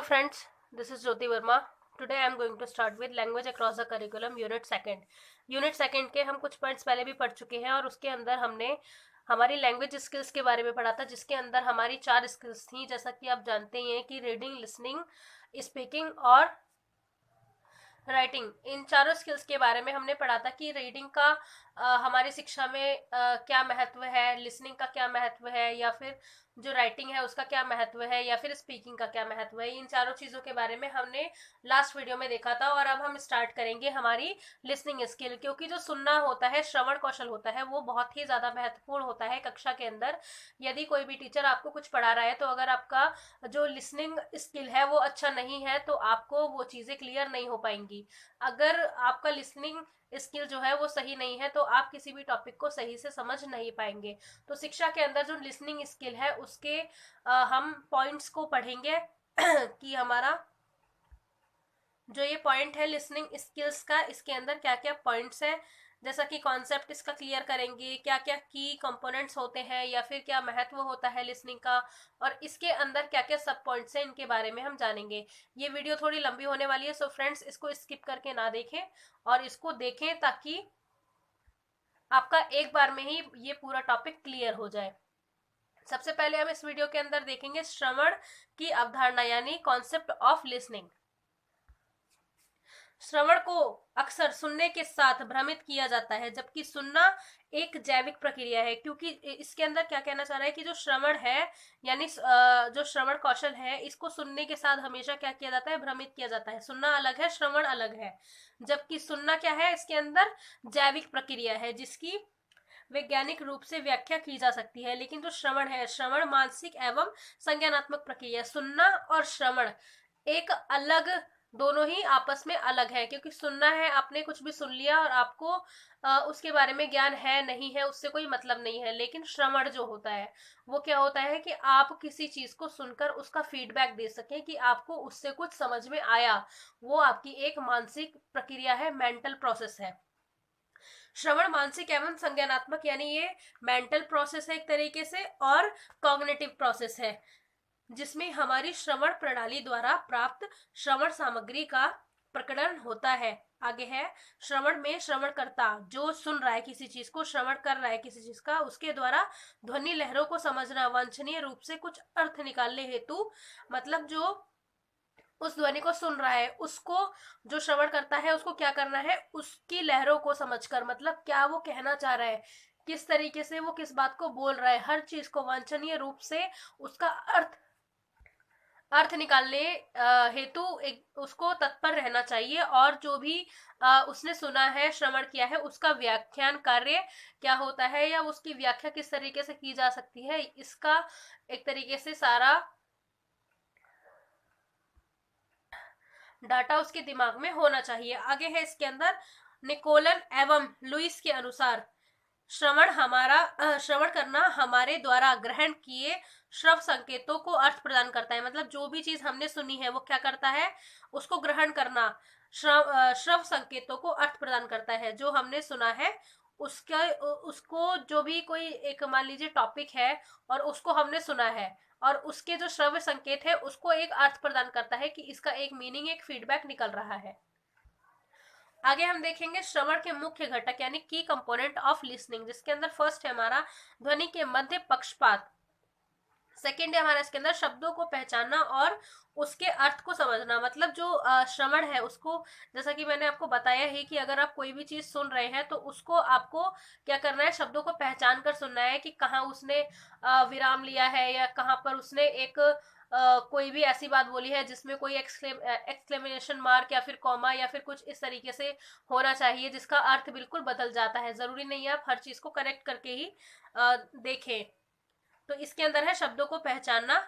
friends, this is Jyoti Verma. Today I am going to start with language across the curriculum unit second. Unit second के हम कुछ points पहले भी पढ़ चुके हैं और उसके अंदर हमने हमारी लैंग्वेज स्किल्स के बारे में पढ़ा था, जिसके अंदर हमारी 4 स्किल्स थी। जैसा कि आप जानते ही हैं कि रीडिंग, लिसनिंग, स्पीकिंग और राइटिंग, इन चारों स्किल्स के बारे में हमने पढ़ा था कि रीडिंग का हमारी शिक्षा में क्या महत्व है, लिसनिंग का क्या महत्व है, या फिर जो राइटिंग है उसका क्या महत्व है, या फिर स्पीकिंग का क्या महत्व है। इन चारों चीज़ों के बारे में हमने लास्ट वीडियो में देखा था। और अब हम स्टार्ट करेंगे हमारी लिसनिंग स्किल, क्योंकि जो सुनना होता है, श्रवण कौशल होता है, वो बहुत ही ज़्यादा महत्वपूर्ण होता है कक्षा के अंदर। यदि कोई भी टीचर आपको कुछ पढ़ा रहा है तो अगर आपका जो लिसनिंग स्किल है वो अच्छा नहीं है तो आपको वो चीज़ें क्लियर नहीं हो पाएंगी। अगर आपका लिसनिंग स्किल जो है वो सही नहीं है तो आप किसी भी टॉपिक को सही से समझ नहीं पाएंगे। तो शिक्षा के अंदर जो लिसनिंग स्किल है उसके हम पॉइंट्स को पढ़ेंगे कि हमारा जो ये पॉइंट है लिसनिंग स्किल्स का, इसके अंदर क्या क्या पॉइंट्स है, जैसा कि कॉन्सेप्ट इसका क्लियर करेंगे, क्या क्या की कंपोनेंट्स होते हैं या फिर क्या महत्व होता है लिसनिंग का, और इसके अंदर क्या क्या सब पॉइंट्स हैं, इनके बारे में हम जानेंगे। ये वीडियो थोड़ी लंबी होने वाली है, सो फ्रेंड्स इसको स्किप करके ना देखें और इसको देखें ताकि आपका एक बार में ही ये पूरा टॉपिक क्लियर हो जाए। सबसे पहले हम इस वीडियो के अंदर देखेंगे श्रवण की अवधारणा, यानी कॉन्सेप्ट ऑफ लिसनिंग। श्रवण को अक्सर सुनने के साथ भ्रमित किया जाता है, जबकि सुनना एक जैविक प्रक्रिया है। क्योंकि इसके अंदर क्या कहना चाह रहा है कि जो श्रवण है, यानी जो श्रवण कौशल है, इसको सुनने के साथ हमेशा क्या किया जाता है, भ्रमित किया जाता है। सुनना अलग है, श्रवण अलग है। जबकि सुनना क्या है, इसके अंदर जैविक प्रक्रिया है जिसकी वैज्ञानिक रूप से व्याख्या की जा सकती है। लेकिन जो श्रवण है, श्रवण मानसिक एवं संज्ञानात्मक प्रक्रिया। सुनना और श्रवण एक अलग, दोनों ही आपस में अलग है। क्योंकि सुनना है, आपने कुछ भी सुन लिया और आपको उसके बारे में ज्ञान है नहीं है, उससे कोई मतलब नहीं है। लेकिन श्रवण जो होता है वो क्या होता है कि आप किसी चीज को सुनकर उसका फीडबैक दे सकें कि आपको उससे कुछ समझ में आया। वो आपकी एक मानसिक प्रक्रिया है, मेंटल प्रोसेस है। श्रवण मानसिक एवं संज्ञानात्मक, यानी ये मेंटल प्रोसेस है एक तरीके से, और कॉग्निटिव प्रोसेस है, जिसमें हमारी श्रवण प्रणाली द्वारा प्राप्त श्रवण सामग्री का प्रकटन होता है। आगे है, श्रवण में श्रवणकर्ता जो सुन रहा है किसी चीज को, श्रवण कर रहा है किसी चीज का, उसके द्वारा ध्वनि लहरों को समझना, वांछनीय रूप से कुछ अर्थ निकालने हेतु, मतलब जो उस ध्वनि को सुन रहा है उसको, जो श्रवण करता है उसको क्या करना है, उसकी लहरों को समझकर, मतलब क्या वो कहना चाह रहा है, किस तरीके से वो किस बात को बोल रहा है, हर चीज को वांछनीय रूप से उसका अर्थ निकालने हेतु एक उसको तत्पर रहना चाहिए। और जो भी उसने सुना है, श्रवण किया है, उसका व्याख्यान कार्य क्या होता है या उसकी व्याख्या किस तरीके से की जा सकती है, इसका एक तरीके से सारा डाटा उसके दिमाग में होना चाहिए। आगे है इसके अंदर, निकोलन एवं लुइस के अनुसार श्रवण करना हमारे द्वारा ग्रहण किए श्रव संकेतों को अर्थ प्रदान करता है। मतलब जो भी चीज हमने सुनी है वो क्या करता है, उसको ग्रहण करना श्रव संकेतों को अर्थ प्रदान करता है। जो हमने सुना है उसका, उसको जो भी कोई एक मान लीजिए टॉपिक है और उसको हमने सुना है, और उसके जो श्रव्य संकेत है उसको एक अर्थ प्रदान करता है कि इसका एक मीनिंग, एक फीडबैक निकल रहा है। आगे हम देखेंगे श्रवण के मुख्य घटक यानी की कंपोनेंट ऑफ लिसनिंग, जिसके अंदर फर्स्ट है हमारा ध्वनि के मध्य पक्षपात। सेकेंड है हमारा इसके अंदर शब्दों को पहचानना और उसके अर्थ को समझना। मतलब जो श्रवण है उसको, जैसा कि मैंने आपको बताया है कि अगर आप कोई भी चीज सुन रहे हैं तो उसको आपको क्या करना है, शब्दों को पहचान कर सुनना है कि कहाँ उसने विराम लिया है, या कहाँ पर उसने एक कोई भी ऐसी बात बोली है जिसमें कोई एक्सक्लेमेशन मार्क या फिर कॉमा या फिर कुछ इस तरीके से होना चाहिए जिसका अर्थ बिल्कुल बदल जाता है। जरूरी नहीं है आप हर चीज को कनेक्ट करके ही देखें। तो इसके अंदर है शब्दों को पहचानना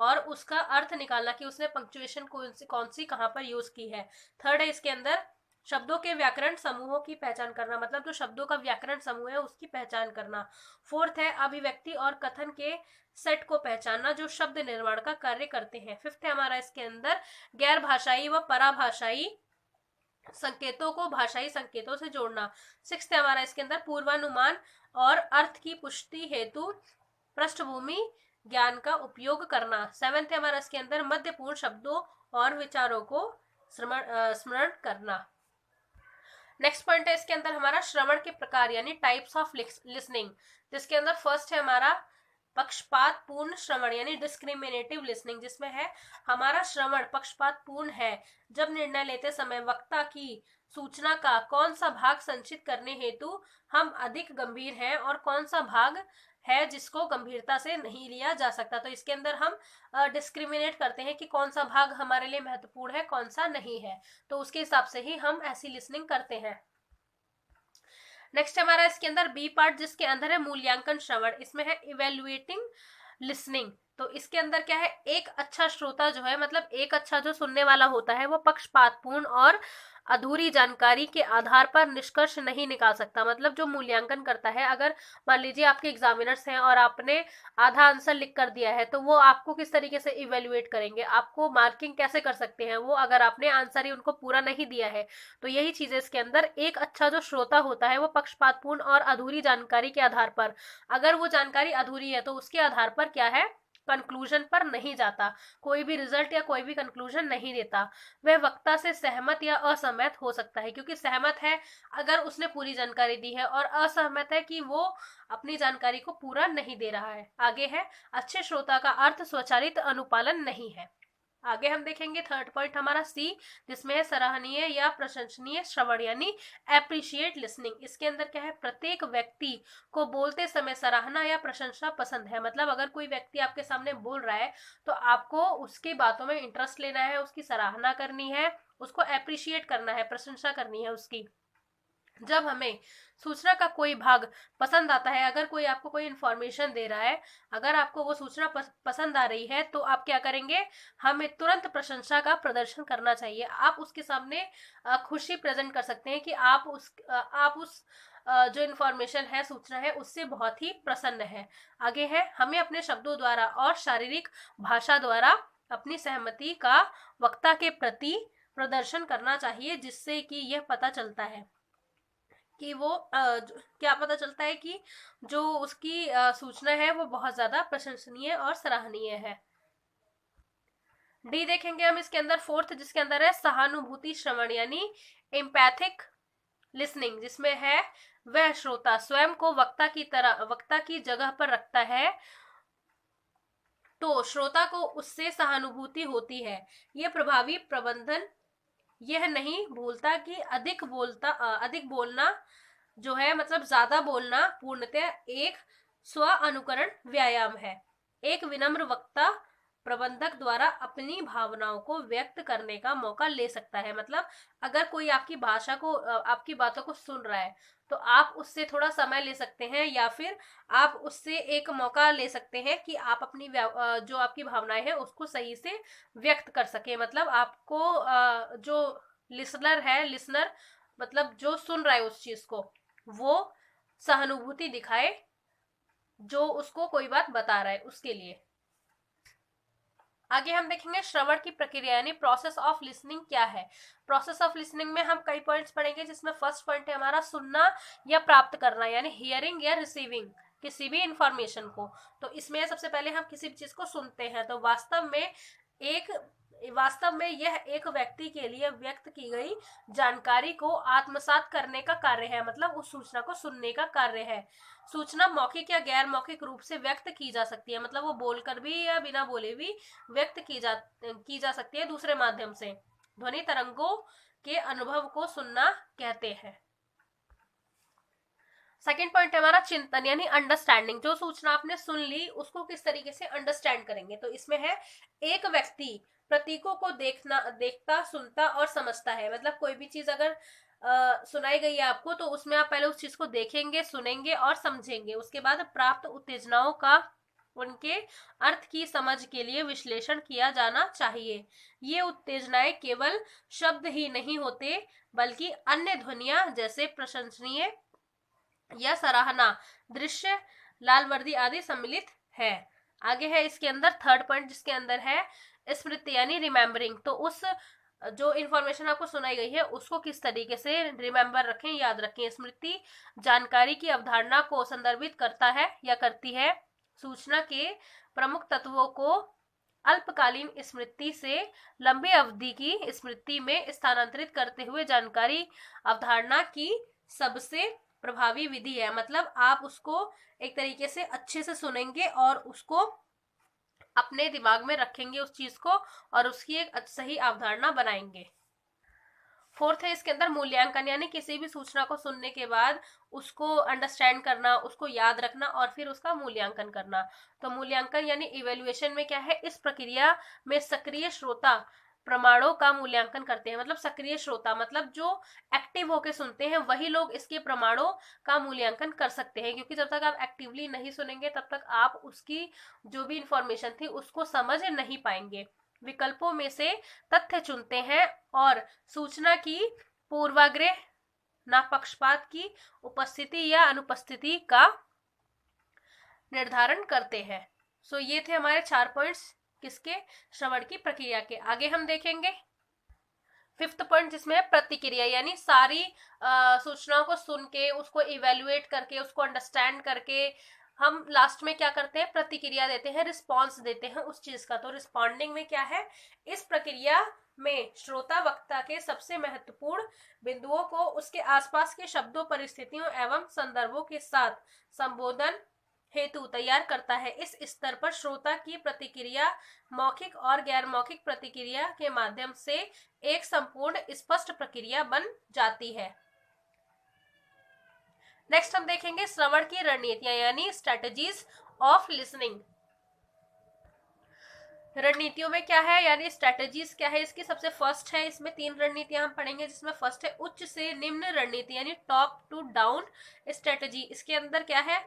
और उसका अर्थ निकालना कि उसने पंक्चुएशन कौन सी कहाँ पर यूज की है। थर्ड है इसके अंदर शब्दों के व्याकरण समूहों की पहचान करना, मतलब जो शब्दों का व्याकरण समूह है उसकी पहचान करना। फोर्थ है अभिव्यक्ति और कथन के सेट को पहचानना जो शब्द निर्माण का कार्य करते हैं। फिफ्थ है हमारा इसके अंदर गैर भाषाई व पराभाषाई संकेतों को भाषाई संकेतों से जोड़ना। सिक्स्थ है हमारा इसके अंदर पूर्वानुमान और अर्थ की पुष्टि हेतु पृष्ठभूमि ज्ञान का उपयोग करना। 7th है हमारा इसके अंदर मध्यपूर्ण शब्दों और विचारों को स्मरण करना। नेक्स्ट पॉइंट है इसके अंदर हमारा श्रवण के प्रकार यानी टाइप्स ऑफ लिसनिंग, जिसके अंदर फर्स्ट है हमारा पक्षपात पूर्ण श्रवण यानी डिस्क्रिमिनेटिव लिसनिंग, जिसमें है हमारा श्रवण पक्षपात पूर्ण है जब निर्णय लेते समय वक्ता की सूचना का कौन सा भाग संचित करने हेतु हम अधिक गंभीर हैं और कौन सा भाग है जिसको गंभीरता से नहीं लिया जा सकता। तो इसके अंदर हम डिस्क्रिमिनेट करते हैं कि कौन सा भाग हमारे लिए महत्वपूर्ण है कौन सा नहीं है, तो उसके हिसाब से ही हम ऐसी लिसनिंग करते हैं। नेक्स्ट हमारा इसके अंदर बी पार्ट, जिसके अंदर है मूल्यांकन श्रवण, इसमें है इवेल्युएटिंग लिसनिंग। तो इसके अंदर क्या है, एक अच्छा श्रोता जो है मतलब एक अच्छा जो सुनने वाला होता है वो पक्षपातपूर्ण और अधूरी जानकारी के आधार पर निष्कर्ष नहीं निकाल सकता। मतलब जो मूल्यांकन करता है, अगर मान लीजिए आपके एग्जामिनर्स हैं और आपने आधा आंसर लिख कर दिया है तो वो आपको किस तरीके से इवेल्युएट करेंगे, आपको मार्किंग कैसे कर सकते हैं वो, अगर आपने आंसर ही उनको पूरा नहीं दिया है। तो यही चीज है इसके अंदर, एक अच्छा जो श्रोता होता है वो पक्षपातपूर्ण और अधूरी जानकारी के आधार पर, अगर वो जानकारी अधूरी है तो उसके आधार पर क्या है, कंक्लूजन पर नहीं जाता, कोई भी रिजल्ट या कोई भी कंक्लूजन नहीं देता। वह वक्ता से सहमत या असहमत हो सकता है, क्योंकि सहमत है अगर उसने पूरी जानकारी दी है और असहमत है कि वो अपनी जानकारी को पूरा नहीं दे रहा है। आगे है अच्छे श्रोता का अर्थ स्वचालित अनुपालन नहीं है। आगे हम देखेंगे थर्ड पॉइंट हमारा सी, जिसमें है सराहनीय या प्रशंसनीय श्रवण यानी एप्रिशिएट लिसनिंग। इसके अंदर क्या है, प्रत्येक व्यक्ति को बोलते समय सराहना या प्रशंसा पसंद है। मतलब अगर कोई व्यक्ति आपके सामने बोल रहा है तो आपको उसकी बातों में इंटरेस्ट लेना है, उसकी सराहना करनी है, उसको एप्रिशिएट करना है, प्रशंसा करनी है उसकी। जब हमें सूचना का कोई भाग पसंद आता है, अगर कोई आपको कोई इंफॉर्मेशन दे रहा है, अगर आपको वो सूचना पसंद आ रही है तो आप क्या करेंगे, हमें तुरंत प्रशंसा का प्रदर्शन करना चाहिए। आप उसके सामने खुशी प्रेजेंट कर सकते हैं कि आप उस जो इन्फॉर्मेशन है, सूचना है, उससे बहुत ही प्रसन्न है। आगे है हमें अपने शब्दों द्वारा और शारीरिक भाषा द्वारा अपनी सहमति का वक्ता के प्रति प्रदर्शन करना चाहिए, जिससे कि यह पता चलता है कि वो क्या पता चलता है कि जो उसकी सूचना है वो बहुत ज्यादा प्रशंसनीय और सराहनीय है। डी देखेंगे हम इसके अंदर फोर्थ, जिसके अंदर है सहानुभूति श्रवण यानी एम्पैथिक लिसनिंग, जिसमें है वह श्रोता स्वयं को वक्ता की जगह पर रखता है तो श्रोता को उससे सहानुभूति होती है। यह प्रभावी प्रबंधन यह नहीं भूलता कि अधिक बोलना जो है मतलब ज्यादा बोलना पूर्णतः एक स्व अनुकरण व्यायाम है। एक विनम्र वक्ता प्रबंधक द्वारा अपनी भावनाओं को व्यक्त करने का मौका ले सकता है। मतलब अगर कोई आपकी भाषा को आपकी बातों को सुन रहा है तो आप उससे थोड़ा समय ले सकते हैं या फिर आप उससे एक मौका ले सकते हैं कि आप अपनी जो आपकी भावनाएं हैं उसको सही से व्यक्त कर सके। मतलब आपको जो लिसनर मतलब जो सुन रहा है उस चीज को, वो सहानुभूति दिखाए जो उसको कोई बात बता रहा है उसके लिए। आगे हम देखेंगे श्रवण की प्रक्रिया यानी प्रोसेस ऑफ लिसनिंग क्या है। प्रोसेस ऑफ लिसनिंग में हम कई पॉइंट्स पढ़ेंगे, जिसमें फर्स्ट पॉइंट है हमारा सुनना या प्राप्त करना यानी हियरिंग या रिसीविंग किसी भी इंफॉर्मेशन को। तो इसमें सबसे पहले हम किसी भी चीज को सुनते हैं तो वास्तव में यह एक व्यक्ति के लिए व्यक्त की गई जानकारी को आत्मसात करने का कार्य है। मतलब उस सूचना को सुनने का कार्य है। सूचना मौखिक या गैर मौखिक रूप से व्यक्त की जा सकती है, मतलब वो बोलकर भी या बिना बोले भी व्यक्त की जा सकती है दूसरे माध्यम से। ध्वनि तरंगों के अनुभव को सुनना कहते हैं। सेकेंड पॉइंट है हमारा चिंतन यानी अंडरस्टैंडिंग। जो सूचना आपने सुन ली उसको किस तरीके से अंडरस्टैंड करेंगे। तो इसमें है एक व्यक्ति प्रतीकों को देखता सुनता और समझता है। मतलब कोई भी चीज अगर सुनाई गई है आपको तो उसमें आप पहले उस चीज को देखेंगे, सुनेंगे और समझेंगे। उसके बाद प्राप्त उत्तेजनाओं का उनके अर्थ की समझ के लिए विश्लेषण किया जाना चाहिए। ये उत्तेजनाएं केवल शब्द ही नहीं होते बल्कि अन्य ध्वनियां जैसे प्रशंसनीय या सराहना, दृश्य, लाल वर्दी आदि सम्मिलित है। आगे है इसके अंदर थर्ड पॉइंट, जिसके अंदर है स्मृति यानी रिमेम्बरिंग। तो उस जो इन्फॉर्मेशन आपको सुनाई गई है उसको किस तरीके से रिमेम्बर रखें, याद रखें। स्मृति जानकारी की अवधारणा को संदर्भित करता है या करती है। सूचना के प्रमुख तत्वों को अल्पकालीन स्मृति से लंबी अवधि की स्मृति में स्थानांतरित करते हुए जानकारी अवधारणा की सबसे प्रभावी विधि है। मतलब आप उसको एक तरीके से अच्छे से सुनेंगे और उसको अपने दिमाग में रखेंगे उस चीज को, और उसकी एक सही अवधारणा बनाएंगे। फोर्थ है इसके अंदर मूल्यांकन, यानी किसी भी सूचना को सुनने के बाद उसको अंडरस्टैंड करना, उसको याद रखना और फिर उसका मूल्यांकन करना। तो मूल्यांकन यानी इवेल्युएशन में क्या है, इस प्रक्रिया में सक्रिय श्रोता प्रमाणों का मूल्यांकन करते हैं। मतलब सक्रिय श्रोता मतलब जो एक्टिव होके सुनते हैं वही लोग इसके प्रमाणों का मूल्यांकन कर सकते हैं, क्योंकि जब तक आप एक्टिवली नहीं सुनेंगे तब तक आप उसकी जो भी इंफॉर्मेशन थी उसको समझ नहीं पाएंगे। विकल्पों में से तथ्य चुनते हैं और सूचना की पूर्वाग्रह, ना पक्षपात की उपस्थिति या अनुपस्थिति का निर्धारण करते हैं। सो ये थे हमारे 4 पॉइंट्स किसके, श्रवण की प्रक्रिया के। आगे हम देखेंगे 5th पॉइंट जिसमें है प्रतिक्रिया, यानी सारी सूचनाओं को सुन के उसको इवेल्युएट करके उसको अंडरस्टैंड करके हम लास्ट में क्या करते हैं, प्रतिक्रिया देते हैं, रिस्पॉन्स देते हैं उस चीज का। तो रिस्पॉन्डिंग में क्या है, इस प्रक्रिया में श्रोता वक्ता के सबसे महत्वपूर्ण बिंदुओं को उसके आसपास के शब्दों, परिस्थितियों एवं संदर्भों के साथ संबोधन हेतु तैयार करता है। इस स्तर पर श्रोता की प्रतिक्रिया मौखिक और गैर मौखिक प्रतिक्रिया के माध्यम से एक संपूर्ण स्पष्ट प्रक्रिया बन जाती है। नेक्स्ट हम देखेंगे श्रवण की रणनीतियां, यानी स्ट्रेटजीज ऑफ लिसनिंग। रणनीतियों में क्या है, यानी स्ट्रेटजीज क्या है इसकी, सबसे फर्स्ट है, इसमें 3 रणनीतियां हम पढ़ेंगे, जिसमें फर्स्ट है उच्च से निम्न रणनीति, यानी टॉप टू डाउन स्ट्रेटजी। इसके अंदर क्या है,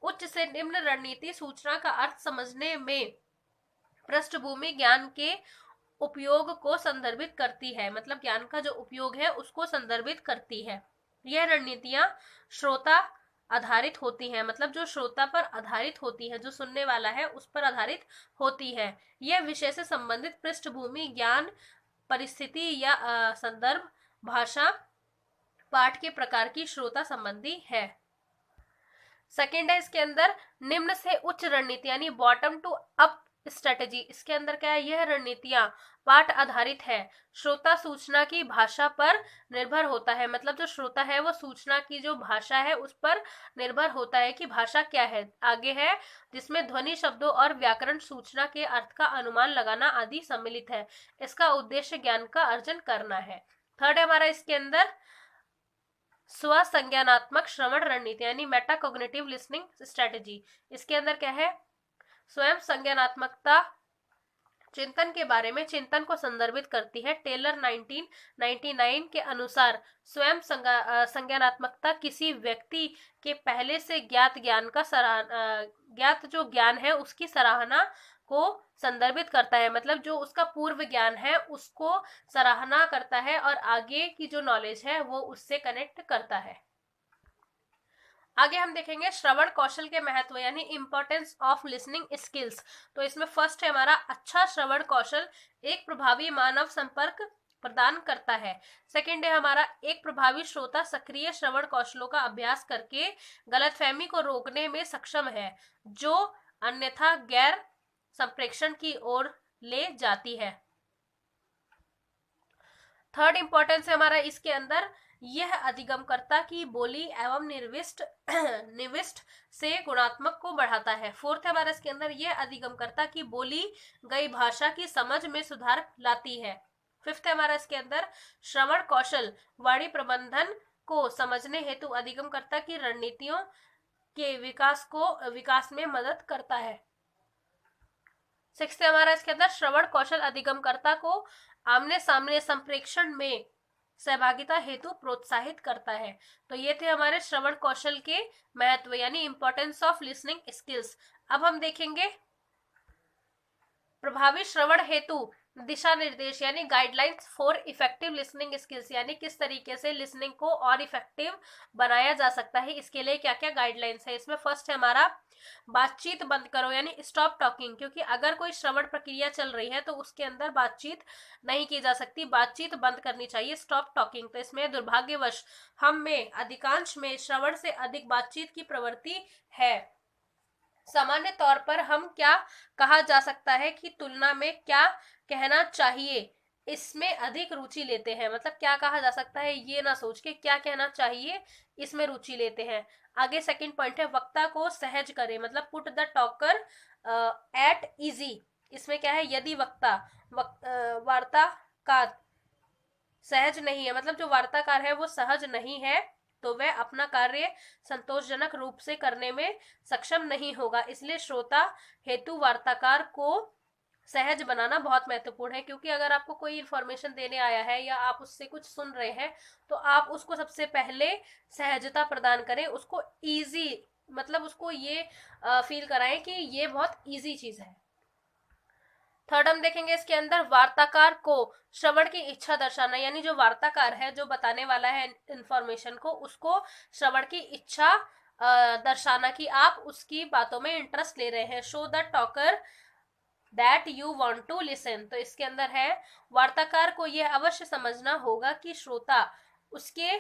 उच्च से निम्न रणनीति सूचना का अर्थ समझने में पृष्ठभूमि ज्ञान के उपयोग को संदर्भित करती है। मतलब ज्ञान का जो उपयोग है उसको संदर्भित करती है। यह रणनीतियां श्रोता आधारित होती हैं, मतलब जो श्रोता पर आधारित होती है, जो सुनने वाला है उस पर आधारित होती है। यह विषय से संबंधित पृष्ठभूमि ज्ञान, परिस्थिति या संदर्भ, भाषा, पाठ के प्रकार की श्रोता संबंधी है। सेकेंड है इसके अंदर निम्न से उच्च रणनीति, यानी बॉटम टू अप स्ट्रेटेजी। इसके अंदर क्या है, यह रणनीतियां पाठ आधारित है, श्रोता सूचना की भाषा पर निर्भर होता है। मतलब जो श्रोता है वो सूचना की जो भाषा है उस पर निर्भर होता है कि भाषा क्या है। आगे है जिसमें ध्वनि, शब्दों और व्याकरण, सूचना के अर्थ का अनुमान लगाना आदि सम्मिलित है। इसका उद्देश्य ज्ञान का अर्जन करना है। थर्ड है हमारा इसके अंदर स्व संज्ञानात्मक श्रवण रणनीति, यानी मेटाकॉग्निटिव लिसनिंग स्ट्रेटेजी। इसके अंदर क्या है, स्वयं संज्ञानात्मकता चिंतन के बारे में चिंतन को संदर्भित करती है। टेलर 1999 के अनुसार स्वयं संज्ञानात्मकता किसी व्यक्ति के पहले से ज्ञात ज्ञान का ज्ञात जो ज्ञान है उसकी सराहना को संदर्भित करता है। मतलब जो उसका पूर्व ज्ञान है उसको सराहना करता है और आगे की जो नॉलेज है वो उससे कनेक्ट करता है। आगे हम देखेंगे श्रवण कौशल के महत्व, यानी इंपॉर्टेंस ऑफ लिसनिंग स्किल्स। तो इसमें फर्स्ट है हमारा अच्छा श्रवण कौशल एक प्रभावी मानव संपर्क प्रदान करता है। सेकंड है हमारा एक प्रभावी श्रोता सक्रिय श्रवण कौशलों का अभ्यास करके गलतफहमी को रोकने में सक्षम है, जो अन्यथा गैर संप्रेषण की ओर ले जाती है। थर्ड इंपॉर्टेंस है हमारा इसके अंदर, यह अधिगमकर्ता की बोली एवं निविष्ट से गुणात्मक को बढ़ाता है। फोर्थ है हमारा इसके अंदर, यह अधिगमकर्ता की बोली गई भाषा की समझ में सुधार लाती है। फिफ्थ है हमारा इसके अंदर, श्रवण कौशल वाणी प्रबंधन को समझने हेतु अधिगमकर्ता की रणनीतियों के विकास में मदद करता है। सिक्स्थ है हमारा इसके अंदर, श्रवण कौशल अधिगमकर्ता को आमने सामने संप्रेषण में सहभागिता हेतु प्रोत्साहित करता है। तो ये थे हमारे श्रवण कौशल के महत्व, यानी इंपॉर्टेंस ऑफ लिसनिंग स्किल्स। अब हम देखेंगे प्रभावी श्रवण हेतु दिशा निर्देश, यानी guidelines for effective listening skills, यानी किस तरीके से लिसनिंग को और इफेक्टिव बनाया जा सकता है, इसके लिए क्या क्या गाइडलाइंस है। इसमें फर्स्ट है हमारा बातचीत बंद करो, यानी स्टॉप टॉकिंग, क्योंकि अगर कोई श्रवण प्रक्रिया चल रही है तो उसके अंदर बातचीत नहीं की जा सकती, बातचीत बंद करनी चाहिए, स्टॉप टॉकिंग। तो इसमें दुर्भाग्यवश हम में अधिकांश में श्रवण से अधिक बातचीत की प्रवृत्ति है। सामान्य तौर पर हम क्या कहा जा सकता है कि तुलना में क्या कहना चाहिए, इसमें अधिक रुचि लेते हैं। मतलब क्या कहा जा सकता है ये ना सोच के क्या कहना चाहिए इसमें रुचि लेते हैं। आगे सेकंड पॉइंट है वक्ता को सहज करे, मतलब put the talker at easy. इसमें क्या है, यदि वक्ता वार्ताकार सहज नहीं है, मतलब जो वार्ताकार है वो सहज नहीं है, तो वह अपना कार्य संतोषजनक रूप से करने में सक्षम नहीं होगा। इसलिए श्रोता हेतु वार्ताकार को सहज बनाना बहुत महत्वपूर्ण है, क्योंकि अगर आपको कोई इंफॉर्मेशन देने आया है या आप उससे कुछ सुन रहे हैं तो आप उसको सबसे पहले सहजता प्रदान करें, उसको इजी, मतलब उसको ये फील कराएं कि ये बहुत इजी चीज है। थर्ड हम देखेंगे इसके अंदर वार्ताकार को श्रवण की इच्छा दर्शाना, यानी जो वार्ताकार है जो बताने वाला है इंफॉर्मेशन को, उसको श्रवण की इच्छा दर्शाना कि आप उसकी बातों में इंटरेस्ट ले रहे हैं। Show the talker that you want to listen. तो इसके अंदर है वार्ताकार को यह अवश्य समझना होगा कि श्रोता उसके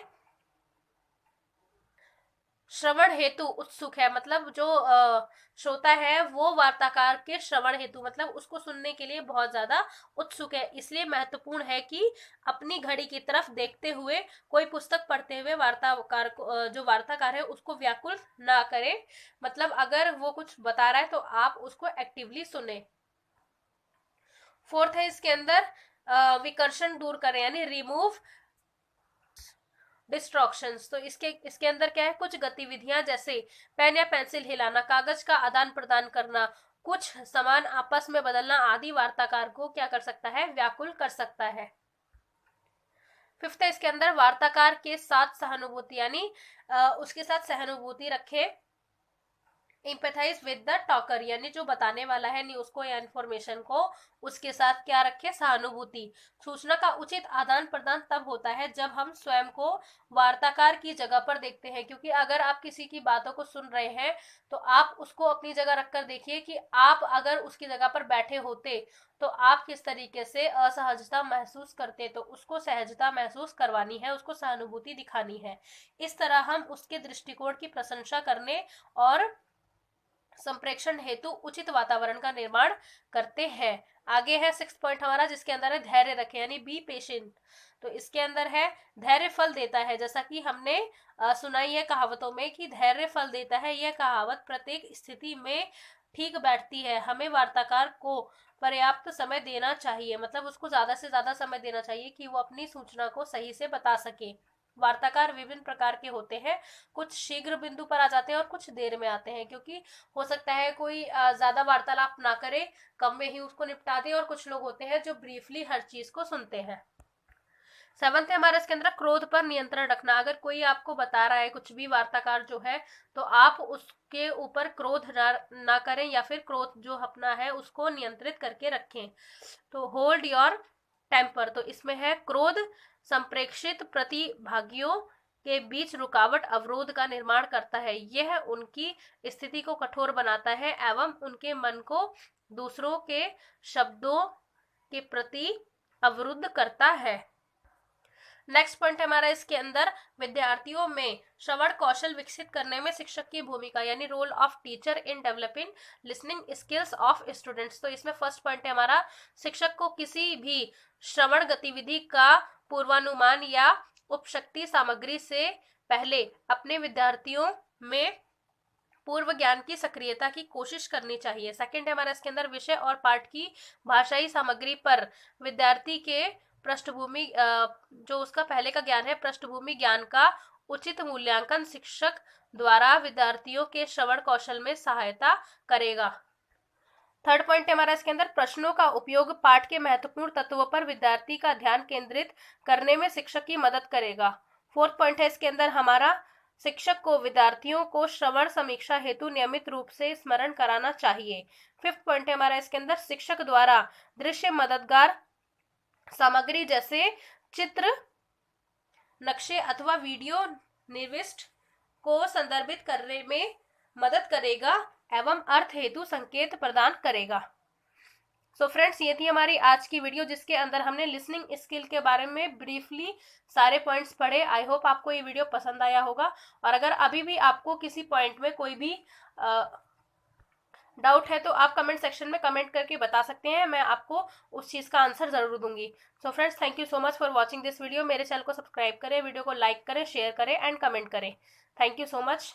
श्रवण हेतु उत्सुक है, मतलब जो श्रोता है वो वार्ताकार के श्रवण हेतु मतलब उसको सुनने के लिए बहुत ज्यादा उत्सुक है। इसलिए महत्वपूर्ण है कि अपनी घड़ी की तरफ देखते हुए कोई पुस्तक पढ़ते हुए वार्ताकार को जो वार्ताकार है उसको व्याकुल ना करे, मतलब अगर वो कुछ बता रहा है तो आप उसको एक्टिवली सुने। फोर्थ है इसके अंदर विकर्षण दूर करें, यानी रिमूव डिस्ट्रॉक्शंस। तो इसके अंदर क्या है, कुछ गतिविधियां जैसे पेन या पेंसिल हिलाना, कागज का आदान प्रदान करना, कुछ सामान आपस में बदलना आदि वार्ताकार को क्या कर सकता है, व्याकुल कर सकता है। फिफ्थ है इसके अंदर वार्ताकार के साथ सहानुभूति, यानी उसके साथ सहानुभूति रखे। इम्पैथाइज विद द टॉकर, यानी जो बताने वाला है न्यूज को या इन्फॉर्मेशन को, उसके साथ क्या रखे, सहानुभूति। सूचना का उचित आदान प्रदान तब होता है जब हम स्वयं को वार्ताकार की जगह पर देखते हैं, क्योंकि अगर आप किसी की बातों को सुन रहे हैं तो आप उसको अपनी जगह रखकर देखिए कि आप अगर उसकी जगह पर बैठे होते तो आप किस तरीके से असहजता महसूस करते। तो उसको सहजता महसूस करवानी है, उसको सहानुभूति दिखानी है। इस तरह हम उसके दृष्टिकोण की प्रशंसा करने और संप्रेक्षण हेतु उचित वातावरण का निर्माण करते हैं। आगे है सिक्स पॉइंट हमारा, जिसके अंदर है धैर्य रखें, यानी बी पेशेंट। तो इसके अंदर है धैर्य फल देता है, जैसा कि हमने सुनाई है कहावतों में कि धैर्य फल देता है। यह कहावत प्रत्येक स्थिति में ठीक बैठती है। हमें वार्ताकार को पर्याप्त समय देना चाहिए, मतलब उसको ज्यादा से ज्यादा समय देना चाहिए कि वो अपनी सूचना को सही से बता सके। वार्ताकार विभिन्न प्रकार के होते हैं, कुछ शीघ्र बिंदु पर आ जाते हैं और कुछ देर में आते हैं, क्योंकि हो सकता है कोई ज्यादा वार्तालाप ना करे, कम में ही उसको निपटा दे, और कुछ लोग होते हैं जो ब्रीफली हर चीज को सुनते हैं। सेवंथ है हमारा इसके अंदर क्रोध पर नियंत्रण रखना। अगर कोई आपको बता रहा है कुछ भी वार्ताकार जो है, तो आप उसके ऊपर क्रोध ना करें, या फिर क्रोध जो अपना है उसको नियंत्रित करके रखें। तो होल्ड योर टेम्पर। तो इसमें है क्रोध संप्रेक्षित प्रतिभागियों के बीच रुकावट अवरोध का निर्माण करता है। यह उनकी स्थिति को कठोर बनाता है एवं उनके मन को दूसरों के शब्दों के प्रति अवरुद्ध करता है। नेक्स्ट पॉइंट है हमारा इसके अंदर विद्यार्थियों में श्रवण कौशल विकसित करने में शिक्षक की भूमिका, यानी role of teacher in developing listening skills of students. तो इसमें फर्स्ट पॉइंट है हमारा, शिक्षक को किसी भी श्रवण गतिविधि का पूर्वानुमान या उपशक्ति सामग्री से पहले अपने विद्यार्थियों में पूर्व ज्ञान की सक्रियता की कोशिश करनी चाहिए। सेकंड है हमारा इसके अंदर विषय और पाठ की भाषाई सामग्री पर विद्यार्थी के पृष्ठभूमि जो उसका पहले का ज्ञान है, पृष्ठभूमि ज्ञान का उचित मूल्यांकन शिक्षक द्वारा विद्यार्थियों के श्रवण कौशल में सहायता करेगा। थर्ड पॉइंट है हमारा इसके अंदर प्रश्नों का उपयोग पाठ के महत्वपूर्ण तत्वों पर विद्यार्थी का ध्यान केंद्रित करने में शिक्षक की मदद करेगा। फोर्थ पॉइंट है इसके अंदर हमारा, शिक्षक को विद्यार्थियों को श्रवण समीक्षा हेतु नियमित रूप से स्मरण कराना चाहिए। फिफ्थ पॉइंट है हमारा इसके अंदर, शिक्षक द्वारा दृश्य मददगार सामग्री जैसे चित्र, नक्शे अथवा वीडियो निर्दिष्ट को संदर्भित करने में मदद करेगा एवं अर्थ हेतु संकेत प्रदान करेगा। सो फ्रेंड्स, ये थी हमारी आज की वीडियो, जिसके अंदर हमने लिसनिंग स्किल के बारे में ब्रीफली सारे पॉइंट्स पढ़े। आई होप आपको ये वीडियो पसंद आया होगा, और अगर अभी भी आपको किसी पॉइंट में कोई भी डाउट है तो आप कमेंट सेक्शन में कमेंट करके बता सकते हैं, मैं आपको उस चीज़ का आंसर ज़रूर दूंगी। So friends, thank you so much for watching this video. मेरे चैनल को सब्सक्राइब करें, वीडियो को लाइक करें, शेयर करें एंड कमेंट करें। Thank you so much.